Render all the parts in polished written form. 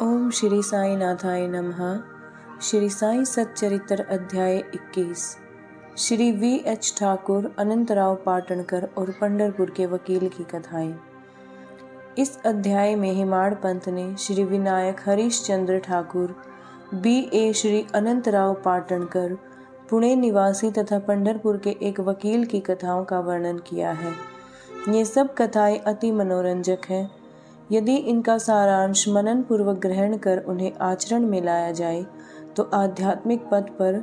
ओम श्री साई नाथाय नमः। श्री साई सच्चरित्र अध्याय 21। श्री V.H. ठाकुर, अनंतराव पाटणकर और पंढरपुर के वकील की कथाएं। इस अध्याय में हेमाड़ पंत ने श्री विनायक हरीशचंद्र ठाकुर, B.A. श्री अनंतराव पाटणकर, पुणे निवासी तथा पंढरपुर के एक वकील की कथाओं का वर्णन किया है। ये सब कथाएं अति मनोरंजक हैं। यदि इनका सारांश मनन पूर्वक ग्रहण कर उन्हें आचरण में लाया जाए तो आध्यात्मिक पथ पर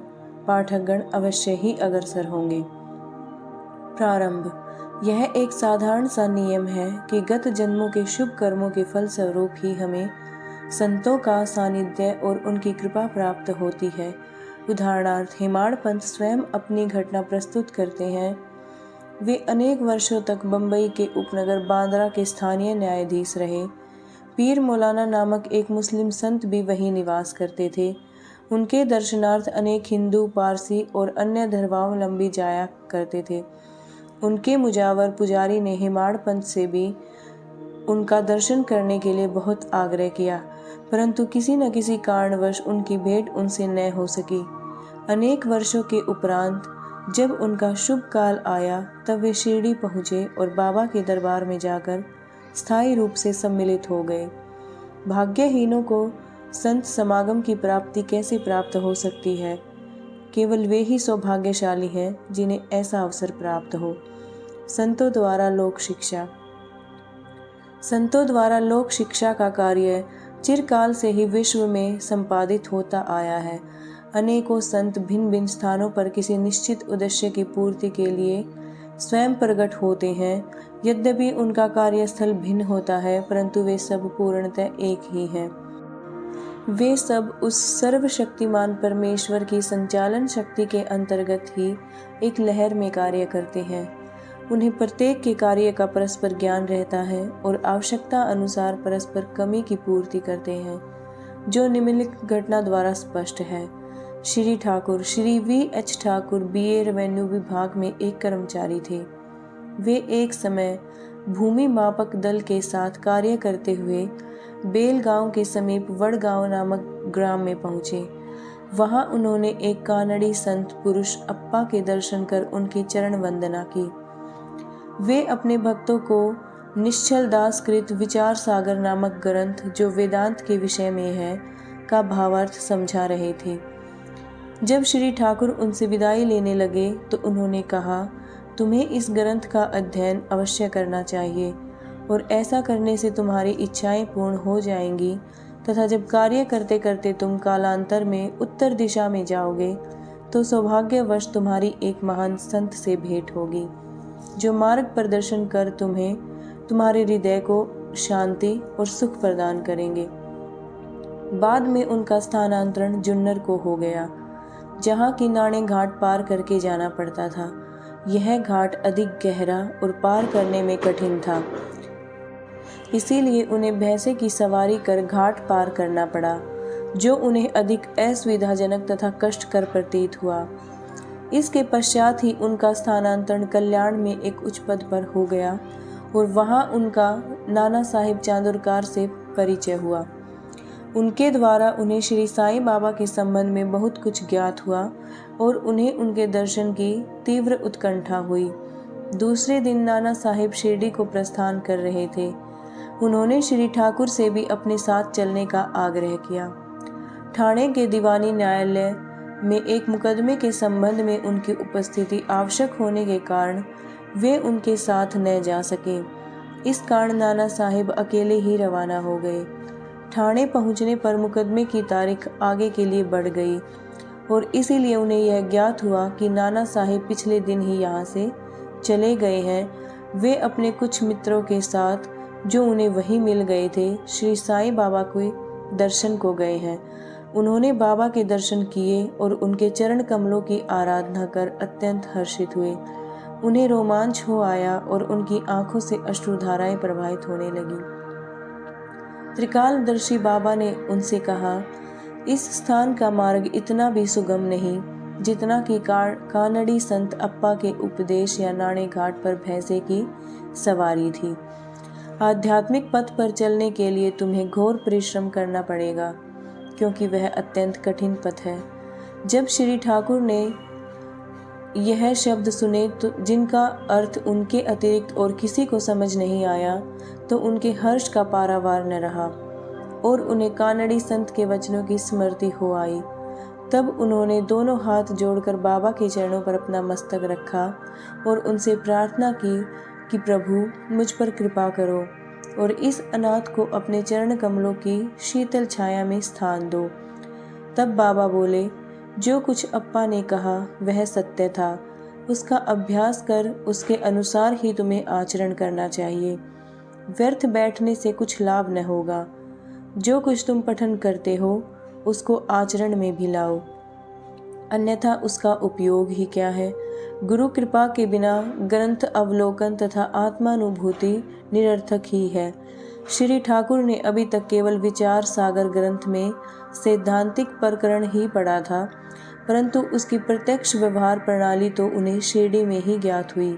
पाठकगण अवश्य ही अग्रसर होंगे। प्रारंभ। यह एक साधारण सा नियम है कि गत जन्मों के शुभ कर्मों के फल स्वरूप ही हमें संतों का सानिध्य और उनकी कृपा प्राप्त होती है। उदाहरणार्थ, हेमाड़ पंत स्वयं अपनी घटना प्रस्तुत करते हैं। वे अनेक वर्षों तक बंबई के उपनगर बांद्रा के स्थानीय न्यायाधीश रहे। पीर मौलाना नामक एक मुस्लिम संत भी वहीं निवास करते थे। उनके दर्शनार्थ अनेक हिंदू, पारसी और अन्य धर्मावलंबी जाया करते थे। उनके मुजावर पुजारी ने हेमाड़ पंत से भी उनका दर्शन करने के लिए बहुत आग्रह किया, परंतु किसी न किसी कारणवश उनकी भेंट उनसे न हो सकी। अनेक वर्षों के उपरांत जब उनका शुभ काल आया तब वे शिरडी पहुँचे और बाबा के दरबार में जाकर स्थायी रूप से सम्मिलित हो गए। भाग्यहीनों को संत समागम की प्राप्ति कैसे प्राप्त हो सकती है? केवल वे ही सौभाग्यशाली हैं जिन्हें ऐसा अवसर प्राप्त हो। संतों द्वारा लोक शिक्षा। संतों द्वारा लोक शिक्षा का कार्य चिरकाल से ही विश्व में संपादित होता आया है। अनेकों संत भिन्न भिन्न स्थानों पर किसी निश्चित उद्देश्य की पूर्ति के लिए स्वयं प्रकट होते हैं। यद्यपि उनका कार्यस्थल भिन्न होता है, परंतु वे सब पूर्णतः एक ही हैं। वे सब उस सर्वशक्तिमान परमेश्वर की संचालन शक्ति के अंतर्गत ही एक लहर में कार्य करते हैं। उन्हें प्रत्येक के कार्य का परस्पर ज्ञान रहता है और आवश्यकता अनुसार परस्पर कमी की पूर्ति करते हैं, जो निम्नलिखित घटना द्वारा स्पष्ट है। Shri Thakur, Shri V.H. Thakur B.A. Revenue विभाग में एक कर्मचारी थे। वे एक समय भूमि मापक दल के साथ कार्य करते हुए बेल गांव के समीप वडगांव नामक ग्राम में पहुंचे। वहां उन्होंने एक कानड़ी संत पुरुष अप्पा के दर्शन कर उनकी चरण वंदना की। वे अपने भक्तों को निश्चल दास कृत विचार सागर नामक ग्रंथ, जो वेदांत के विषय में है, का भावार्थ समझा रहे थे। जब श्री ठाकुर उनसे विदाई लेने लगे तो उन्होंने कहा, तुम्हें इस ग्रंथ का अध्ययन अवश्य करना चाहिए और ऐसा करने से तुम्हारी इच्छाएं पूर्ण हो जाएंगी तथा जब कार्य करते करते तुम कालांतर में उत्तर दिशा में जाओगे तो सौभाग्यवश तुम्हारी एक महान संत से भेंट होगी, जो मार्ग प्रदर्शन कर तुम्हें तुम्हारे हृदय को शांति और सुख प्रदान करेंगे। बाद में उनका स्थानांतरण जुन्नर को हो गया, जहाँ की नाणे घाट पार करके जाना पड़ता था। यह घाट अधिक गहरा और पार करने में कठिन था, इसीलिए उन्हें भैंसे की सवारी कर घाट पार करना पड़ा, जो उन्हें अधिक असुविधाजनक तथा कष्टकर प्रतीत हुआ। इसके पश्चात ही उनका स्थानांतरण कल्याण में एक उच्च पद पर हो गया और वहाँ उनका नाना साहिब चांदुरकार से परिचय हुआ। उनके द्वारा उन्हें श्री साईं बाबा के संबंध में बहुत कुछ ज्ञात हुआ और उन्हें उनके दर्शन की तीव्र उत्कंठा हुई। दूसरे दिन नाना साहिब शिरडी को प्रस्थान कर रहे थे। उन्होंने श्री ठाकुर से भी अपने साथ चलने का आग्रह किया। ठाणे के दीवानी न्यायालय में एक मुकदमे के संबंध में उनकी उपस्थिति आवश्यक होने के कारण वे उनके साथ न जा सके। इस कारण नाना साहिब अकेले ही रवाना हो गए। ठाणे पहुंचने पर मुकदमे की तारीख आगे के लिए बढ़ गई और इसीलिए उन्हें यह ज्ञात हुआ कि नाना साहिब पिछले दिन ही यहाँ से चले गए हैं। वे अपने कुछ मित्रों के साथ, जो उन्हें वहीं मिल गए थे, श्री साईं बाबा के दर्शन को गए हैं। उन्होंने बाबा के दर्शन किए और उनके चरण कमलों की आराधना कर अत्यंत हर्षित हुए। उन्हें रोमांच हो आया और उनकी आंखों से अश्रुधाराएं प्रवाहित होने लगी। त्रिकालदर्शी बाबा ने उनसे कहा, इस स्थान का मार्ग इतना भी सुगम नहीं जितना कि कानड़ी संत अप्पा के उपदेश या नाणे घाट पर भैंसे की सवारी थी। आध्यात्मिक पथ पर चलने के लिए तुम्हें घोर परिश्रम करना पड़ेगा, क्योंकि वह अत्यंत कठिन पथ है। जब श्री ठाकुर ने यह शब्द सुने तो जिनका अर्थ उनके अतिरिक्त और किसी को समझ नहीं आया, तो उनके हर्ष का पारावार न रहा और उन्हें कानड़ी संत के वचनों की स्मृति हो आई। तब उन्होंने दोनों हाथ जोड़कर बाबा के चरणों पर अपना मस्तक रखा और उनसे प्रार्थना की कि प्रभु मुझ पर कृपा करो और इस अनाथ को अपने चरण कमलों की शीतल छाया में स्थान दो। तब बाबा बोले, जो कुछ अप्पा ने कहा वह सत्य था, उसका अभ्यास कर उसके अनुसार ही तुम्हें आचरण करना चाहिए। व्यर्थ बैठने से कुछ लाभ न होगा। जो कुछ तुम पठन करते हो उसको आचरण में भी लाओ, अन्यथा उसका उपयोग ही क्या है। गुरु कृपा के बिना ग्रंथ अवलोकन तथा आत्मानुभूति निरर्थक ही है। श्री ठाकुर ने अभी तक केवल विचार सागर ग्रंथ में सैद्धांतिक प्रकरण ही पढ़ा था, परंतु उसकी प्रत्यक्ष व्यवहार प्रणाली तो उन्हें शिरडी में ही ज्ञात हुई।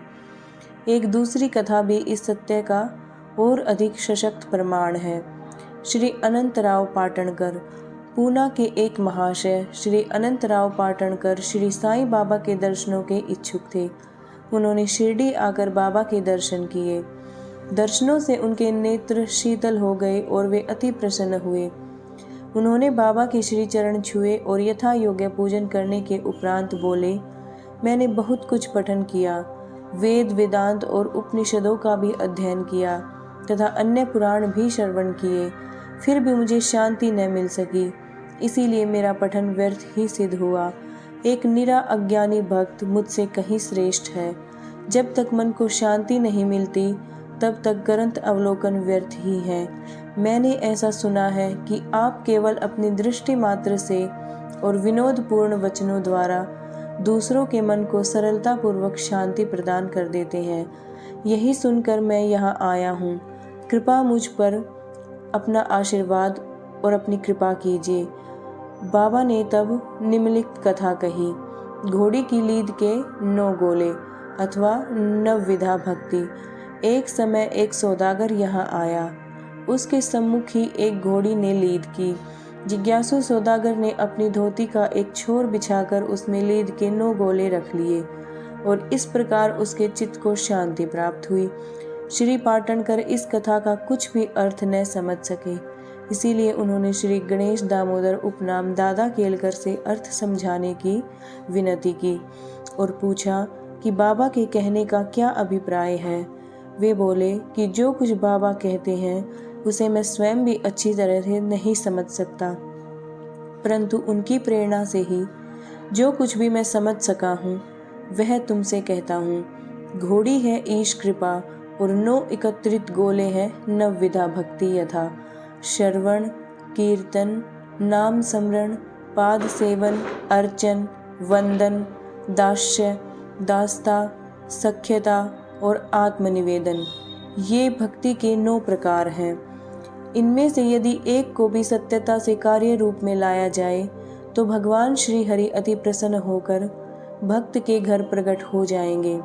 एक दूसरी कथा भी इस सत्य का और अधिक सशक्त प्रमाण है। श्री अनंतराव पाटणकर, पूना के एक महाशय श्री अनंतराव पाटणकर श्री साईं बाबा के दर्शनों के इच्छुक थे। उन्होंने शिरडी आकर बाबा के दर्शन किए। दर्शनों से उनके नेत्र शीतल हो गए और वे अति प्रसन्न हुए। उन्होंने बाबा के श्री चरण छुए और यथा योग्य पूजन करने के उपरांत बोले, मैंने बहुत कुछ पठन किया, वेद वेदांत और उपनिषदों का भी अध्ययन किया तथा अन्य पुराण भी श्रवण किए, फिर भी मुझे शांति न मिल सकी। इसीलिए मेरा पठन व्यर्थ ही सिद्ध हुआ। एक निरा अज्ञानी भक्त मुझसे कहीं श्रेष्ठ है। जब तक मन को शांति नहीं मिलती तब तक ग्रंथ अवलोकन व्यर्थ ही है। मैंने ऐसा सुना है कि आप केवल अपनी दृष्टि मात्र से और विनोदपूर्ण वचनों द्वारा दूसरों के मन को सरलता पूर्वक शांति प्रदान कर देते हैं। यही सुनकर मैं यहाँ आया हूँ। कृपा मुझ पर अपना आशीर्वाद और अपनी कृपा कीजिए। बाबा ने तब निम्नलिखित कथा कही। घोड़ी की लीद के 9 गोले अथवा नवविधा भक्ति। एक समय एक सौदागर यहाँ आया। उसके सम्मुख ही एक घोड़ी ने लीद की। जिज्ञासु सौदागर ने अपनी धोती का एक छोर बिछाकर उसमें लीद के 9 गोले रख लिए और इस प्रकार उसके चित्त को शांति प्राप्त हुई। श्री पाटणकर इस कथा का कुछ भी अर्थ न समझ सके, इसीलिए उन्होंने श्री गणेश दामोदर उपनाम दादा केलकर से अर्थ समझाने की विनती की और पूछा कि बाबा के कहने का क्या अभिप्राय है। वे बोले कि जो कुछ बाबा कहते हैं उसे मैं स्वयं भी अच्छी तरह से नहीं समझ सकता, परंतु उनकी प्रेरणा से ही जो कुछ भी मैं समझ सका हूँ वह तुमसे कहता हूँ। घोड़ी है ईश कृपा और 9 एकत्रित गोले हैं नवविधा भक्ति, यथा श्रवण, कीर्तन, नाम स्मरण, पाद सेवन, अर्चन, वंदन, दास्य, दास्ता, सख्यता और आत्मनिवेदन। ये भक्ति के 9 प्रकार हैं। इनमें से यदि एक को भी सत्यता से कार्य रूप में लाया जाए तो भगवान श्री हरि अति प्रसन्न होकर भक्त के घर प्रकट हो जाएंगे।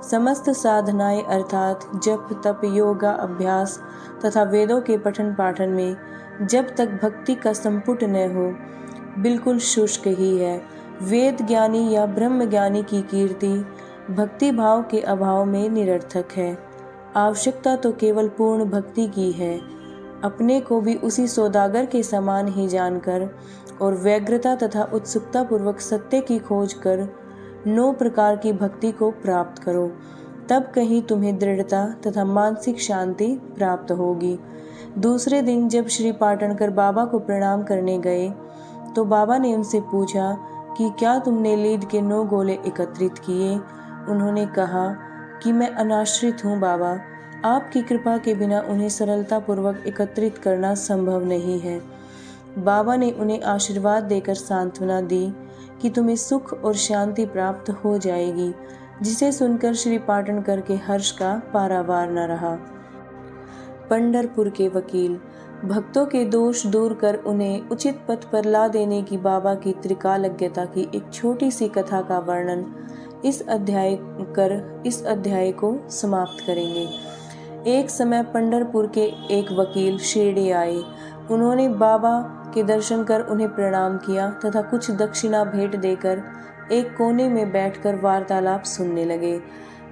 समस्त साधनाएं अर्थात जप, तप, योगा, अभ्यास तथा वेदों के पठन पाठन में जब तक भक्ति का संपुट न हो बिल्कुल शुष्क ही है। वेद ज्ञानी या ब्रह्म ज्ञानी की कीर्ति भक्ति भाव के अभाव में निरर्थक है। आवश्यकता तो केवल पूर्ण भक्ति की है। अपने को भी उसी सौदागर के समान ही जानकर और व्यग्रता तथा उत्सुकता पूर्वक सत्य की खोज कर 9 प्रकार की भक्ति को प्राप्त करो, तब कहीं तुम्हें दृढ़ता तथा मानसिक शांति प्राप्त होगी। दूसरे दिन जब श्री पाटणकर बाबा को प्रणाम करने गए तो बाबा ने उनसे पूछा कि क्या तुमने लीद के 9 गोले एकत्रित किए। उन्होंने कहा कि मैं अनाश्रित हूँ बाबा, आपकी कृपा के बिना उन्हें सरलता पूर्वक एकत्रित करना संभव नहीं है। बाबा ने उन्हें आशीर्वाद देकर सांत्वना दी कि तुम्हें सुख और शांति प्राप्त हो जाएगी, जिसे सुनकर श्री पाटणकर के हर्ष का पारावार न रहा। पंढरपुर के वकील। भक्तों के दोष दूर कर उन्हें उचित पथ पर ला देने की बाबा की त्रिकालज्ञता की एक छोटी सी कथा का वर्णन इस अध्याय को समाप्त करेंगे। एक समय पंढरपुर के एक वकील शिरडी आए। उन्होंने बाबा के दर्शन कर उन्हें प्रणाम किया तथा कुछ दक्षिणा भेंट देकर एक कोने में बैठकर वार्तालाप सुनने लगे।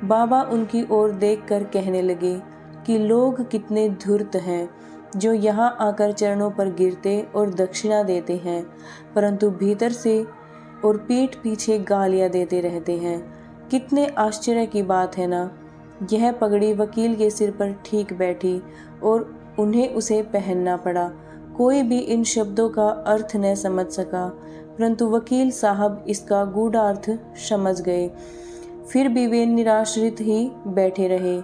बाबा उनकी ओर देखकर कहने लगे कि लोग कितने धूर्त हैं, जो यहाँ आकर चरणों पर गिरते और दक्षिणा देते हैं, परंतु भीतर से और पीठ पीछे गालियाँ देते रहते हैं। कितने आश्चर्य की बात है ना। यह पगड़ी वकील के सिर पर ठीक बैठी और उन्हें उसे पहनना पड़ा। कोई भी इन शब्दों का अर्थ न समझ सका, परंतु वकील साहब इसका गूढ़ार्थ समझ गए। फिर भी वे निराश्रित ही बैठे रहे।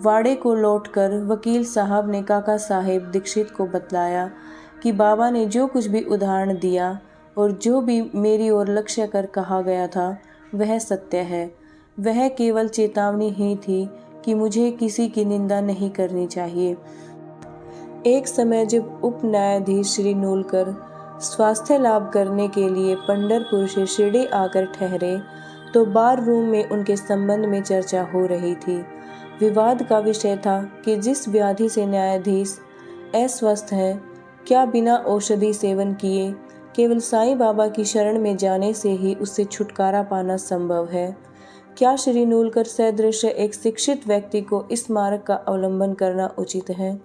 वाड़े को लौटकर वकील साहब ने काका साहेब दीक्षित को बतलाया कि बाबा ने जो कुछ भी उदाहरण दिया और जो भी मेरी ओर लक्ष्य कर कहा गया था वह सत्य है। वह केवल चेतावनी ही थी कि मुझे किसी की निंदा नहीं करनी चाहिए। एक समय जब उप न्यायाधीश श्री नूलकर स्वास्थ्य लाभ करने के लिए पंढरपुर से शिरडी आकर ठहरे तो बार रूम में उनके संबंध में चर्चा हो रही थी। विवाद का विषय था कि जिस व्याधि से न्यायाधीश अस्वस्थ हैं, क्या बिना औषधि सेवन किए केवल साईं बाबा की शरण में जाने से ही उससे छुटकारा पाना संभव है? क्या श्री नूलकर सदृश एक शिक्षित व्यक्ति को इस मार्ग का अवलंबन करना उचित है?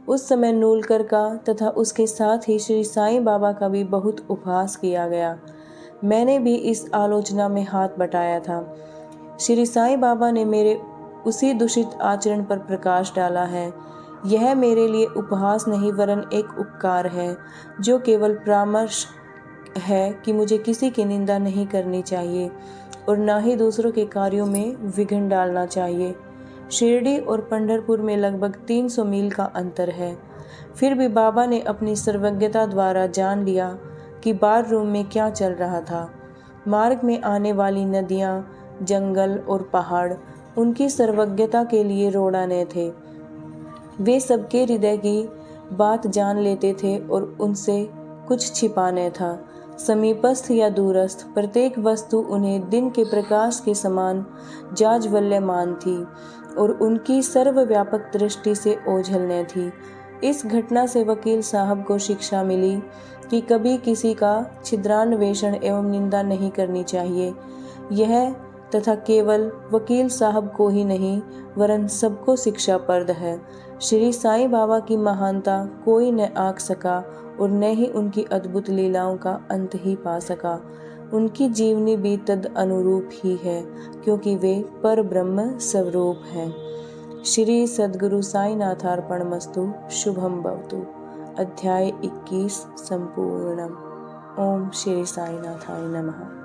उस समय नूलकर का तथा उसके साथ ही श्री साईं बाबा का भी बहुत उपहास किया गया। मैंने भी इस आलोचना में हाथ बटाया था। श्री साईं बाबा ने मेरे उसी दूषित आचरण पर प्रकाश डाला है। यह मेरे लिए उपहास नहीं वरन एक उपकार है, जो केवल परामर्श है कि मुझे किसी की निंदा नहीं करनी चाहिए और ना ही दूसरों के कार्यों में विघ्न डालना चाहिए। शिरडी और पंढरपुर में लगभग 300 मील का अंतर है। फिर भी बाबा ने अपनी सर्वज्ञता द्वारा जान लिया कि बार रूम में क्या चल रहा था। मार्ग में आने वाली नदियाँ, जंगल और पहाड़ उनकी सर्वज्ञता के लिए रोड़ाने थे। वे सबके हृदय की बात जान लेते थे और उनसे कुछ छिपाने था। समीपस्थ या दूरस्थ प्रत्येक वस्तु उन्हें दिन के प्रकाश के समान जाज्वल्यमान थी और उनकी सर्वव्यापक दृष्टि से ओझल न थी। इस घटना से वकील साहब को शिक्षा मिली कि कभी किसी का छिद्रान्वेषण एवं निंदा नहीं करनी चाहिए। यह तथा केवल वकील साहब को ही नहीं वरन सबको शिक्षाप्रद है। श्री साईं बाबा की महानता कोई न आंक सका और न ही उनकी अद्भुत लीलाओं का अंत ही पा सका। उनकी जीवनी भी तद अनुरूप ही है, क्योंकि वे पर ब्रह्म स्वरूप हैं। श्री सद्गुरु साईनाथार्पणमस्तु। शुभम भवतु। अध्याय 21 संपूर्णम। ओम श्री साईनाथाय नमः।